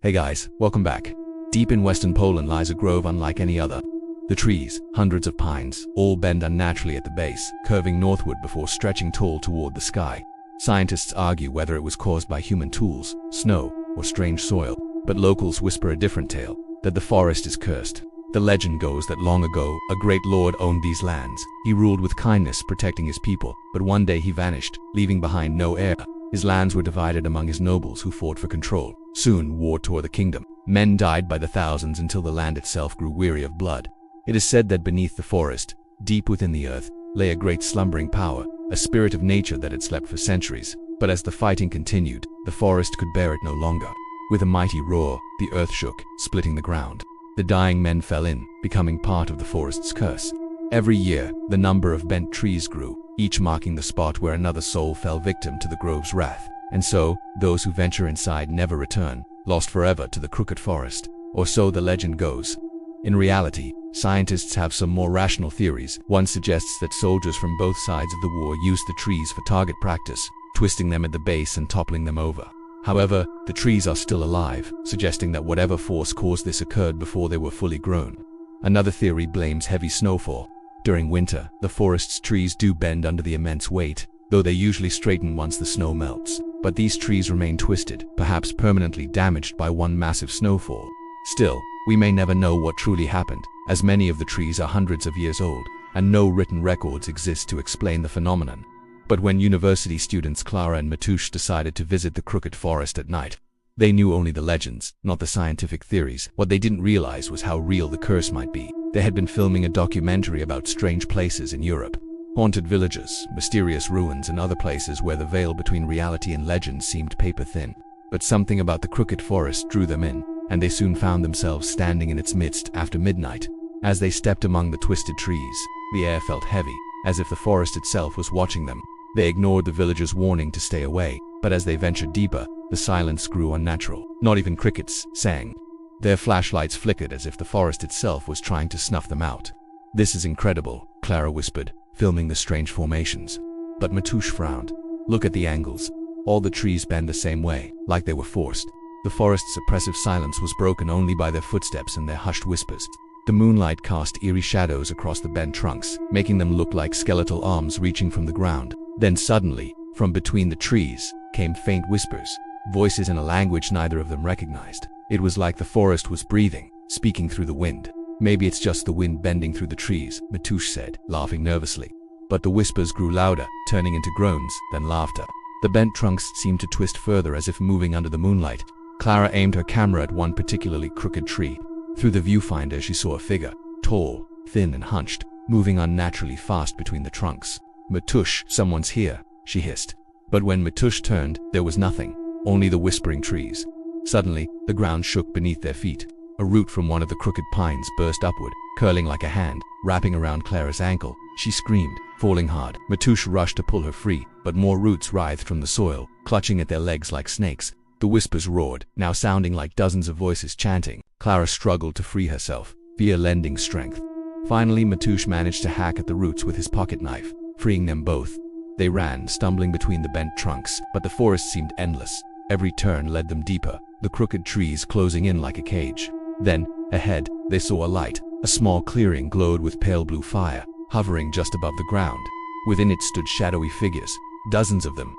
Hey guys, welcome back. Deep in western Poland lies a grove unlike any other. The trees, hundreds of pines, all bend unnaturally at the base, curving northward before stretching tall toward the sky. Scientists argue whether it was caused by human tools, snow, or strange soil, but locals whisper a different tale, that the forest is cursed. The legend goes that long ago, a great lord owned these lands. He ruled with kindness, protecting his people, but one day he vanished, leaving behind no heir. His lands were divided among his nobles who fought for control. Soon, war tore the kingdom. Men died by the thousands until the land itself grew weary of blood. It is said that beneath the forest, deep within the earth, lay a great slumbering power, a spirit of nature that had slept for centuries. But as the fighting continued, the forest could bear it no longer. With a mighty roar, the earth shook, splitting the ground. The dying men fell in, becoming part of the forest's curse. Every year, the number of bent trees grew, each marking the spot where another soul fell victim to the grove's wrath. And so, those who venture inside never return, lost forever to the crooked forest. Or so the legend goes. In reality, scientists have some more rational theories. One suggests that soldiers from both sides of the war used the trees for target practice, twisting them at the base and toppling them over. However, the trees are still alive, suggesting that whatever force caused this occurred before they were fully grown. Another theory blames heavy snowfall. During winter, the forest's trees do bend under the immense weight, though they usually straighten once the snow melts. But these trees remain twisted, perhaps permanently damaged by one massive snowfall. Still, we may never know what truly happened, as many of the trees are hundreds of years old, and no written records exist to explain the phenomenon. But when university students Klara and Matusz decided to visit the crooked forest at night, they knew only the legends, not the scientific theories. What they didn't realize was how real the curse might be. They had been filming a documentary about strange places in Europe. Haunted villages, mysterious ruins, and other places where the veil between reality and legend seemed paper-thin. But something about the crooked forest drew them in, and they soon found themselves standing in its midst after midnight. As they stepped among the twisted trees, the air felt heavy, as if the forest itself was watching them. They ignored the villagers' warning to stay away, but as they ventured deeper, the silence grew unnatural. Not even crickets sang. Their flashlights flickered as if the forest itself was trying to snuff them out. "This is incredible," Klara whispered, filming the strange formations. But Matusz frowned. "Look at the angles. All the trees bend the same way, like they were forced." The forest's oppressive silence was broken only by their footsteps and their hushed whispers. The moonlight cast eerie shadows across the bent trunks, making them look like skeletal arms reaching from the ground. Then suddenly, from between the trees, came faint whispers, voices in a language neither of them recognized. It was like the forest was breathing, speaking through the wind. "Maybe it's just the wind bending through the trees," Matusz said, laughing nervously. But the whispers grew louder, turning into groans, then laughter. The bent trunks seemed to twist further as if moving under the moonlight. Klara aimed her camera at one particularly crooked tree. Through the viewfinder she saw a figure, tall, thin and hunched, moving unnaturally fast between the trunks. "Matusz, someone's here," she hissed. But when Matusz turned, there was nothing, only the whispering trees. Suddenly, the ground shook beneath their feet. A root from one of the crooked pines burst upward, curling like a hand, wrapping around Klara's ankle. She screamed, falling hard. Matusz rushed to pull her free, but more roots writhed from the soil, clutching at their legs like snakes. The whispers roared, now sounding like dozens of voices chanting. Klara struggled to free herself, fear lending strength. Finally, Matusz managed to hack at the roots with his pocket knife, freeing them both. They ran, stumbling between the bent trunks, but the forest seemed endless. Every turn led them deeper, the crooked trees closing in like a cage. Then, ahead, they saw a light. A small clearing glowed with pale blue fire, hovering just above the ground. Within it stood shadowy figures, dozens of them.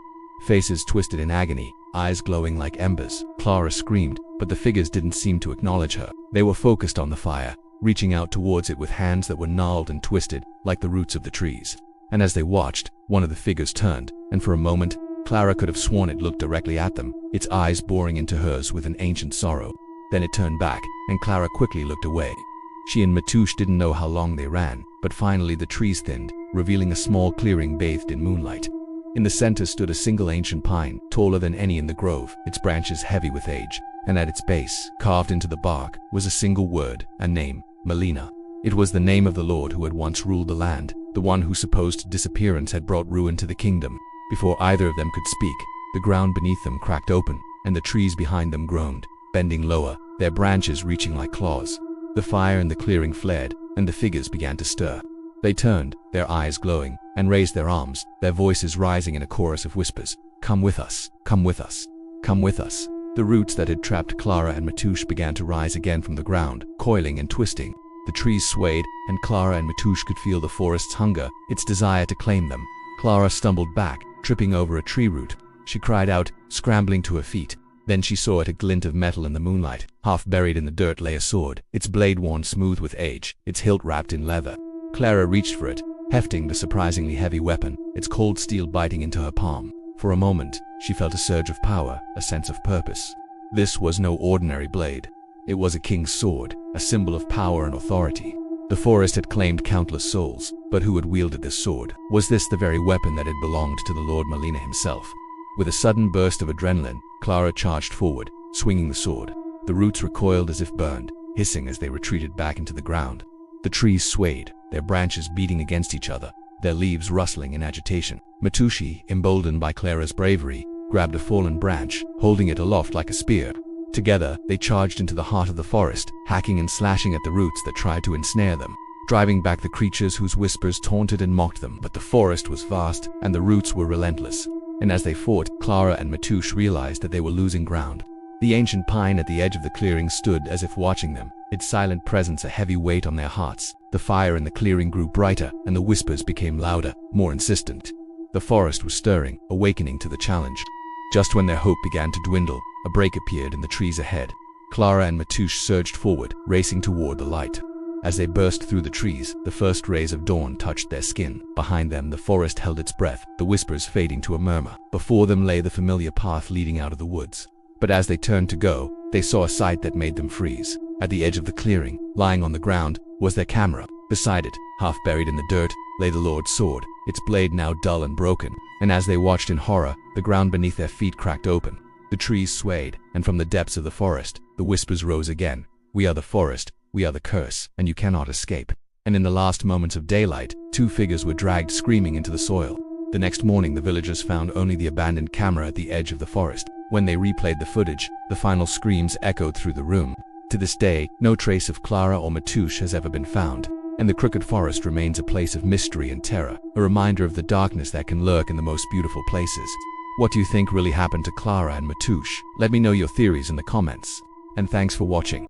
Faces twisted in agony, eyes glowing like embers. Klara screamed, but the figures didn't seem to acknowledge her. They were focused on the fire, reaching out towards it with hands that were gnarled and twisted, like the roots of the trees. And as they watched, one of the figures turned, and for a moment, Klara could have sworn it looked directly at them, its eyes boring into hers with an ancient sorrow. Then it turned back, and Klara quickly looked away. She and Matusz didn't know how long they ran, but finally the trees thinned, revealing a small clearing bathed in moonlight. In the center stood a single ancient pine, taller than any in the grove, its branches heavy with age, and at its base, carved into the bark, was a single word, a name, Melina. It was the name of the lord who had once ruled the land, the one whose supposed disappearance had brought ruin to the kingdom. Before either of them could speak, the ground beneath them cracked open, and the trees behind them groaned, bending lower, their branches reaching like claws. The fire in the clearing flared, and the figures began to stir. They turned, their eyes glowing, and raised their arms, their voices rising in a chorus of whispers. "Come with us, come with us, come with us." The roots that had trapped Clara and Matoush began to rise again from the ground, coiling and twisting. The trees swayed, and Clara and Matoush could feel the forest's hunger, its desire to claim them. Clara stumbled back, tripping over a tree root. She cried out, scrambling to her feet. Then she saw at a glint of metal in the moonlight. Half buried in the dirt lay a sword, its blade worn smooth with age, its hilt wrapped in leather. Clara reached for it, hefting the surprisingly heavy weapon, its cold steel biting into her palm. For a moment, she felt a surge of power, a sense of purpose. This was no ordinary blade. It was a king's sword, a symbol of power and authority. The forest had claimed countless souls, but who had wielded this sword? Was this the very weapon that had belonged to the Lord Malina himself? With a sudden burst of adrenaline, Clara charged forward, swinging the sword. The roots recoiled as if burned, hissing as they retreated back into the ground. The trees swayed, their branches beating against each other, their leaves rustling in agitation. Matoush, emboldened by Clara's bravery, grabbed a fallen branch, holding it aloft like a spear. Together, they charged into the heart of the forest, hacking and slashing at the roots that tried to ensnare them, driving back the creatures whose whispers taunted and mocked them. But the forest was vast, and the roots were relentless. And as they fought, Clara and Matoush realized that they were losing ground. The ancient pine at the edge of the clearing stood as if watching them, its silent presence a heavy weight on their hearts. The fire in the clearing grew brighter, and the whispers became louder, more insistent. The forest was stirring, awakening to the challenge. Just when their hope began to dwindle, a break appeared in the trees ahead. Clara and Matoush surged forward, racing toward the light. As they burst through the trees, the first rays of dawn touched their skin. Behind them, the forest held its breath, the whispers fading to a murmur. Before them lay the familiar path leading out of the woods. But as they turned to go, they saw a sight that made them freeze. At the edge of the clearing, lying on the ground, was their camera. Beside it, half buried in the dirt, lay the Lord's sword, its blade now dull and broken. And as they watched in horror, the ground beneath their feet cracked open. The trees swayed, and from the depths of the forest, the whispers rose again. We are the forest, we are the curse, and you cannot escape. And in the last moments of daylight, two figures were dragged screaming into the soil. The next morning, the villagers found only the abandoned camera at the edge of the forest. When they replayed the footage, the final screams echoed through the room. To this day, no trace of Clara or Matoush has ever been found, and the Crooked Forest remains a place of mystery and terror, a reminder of the darkness that can lurk in the most beautiful places. What do you think really happened to Clara and Matoush? Let me know your theories in the comments. And thanks for watching.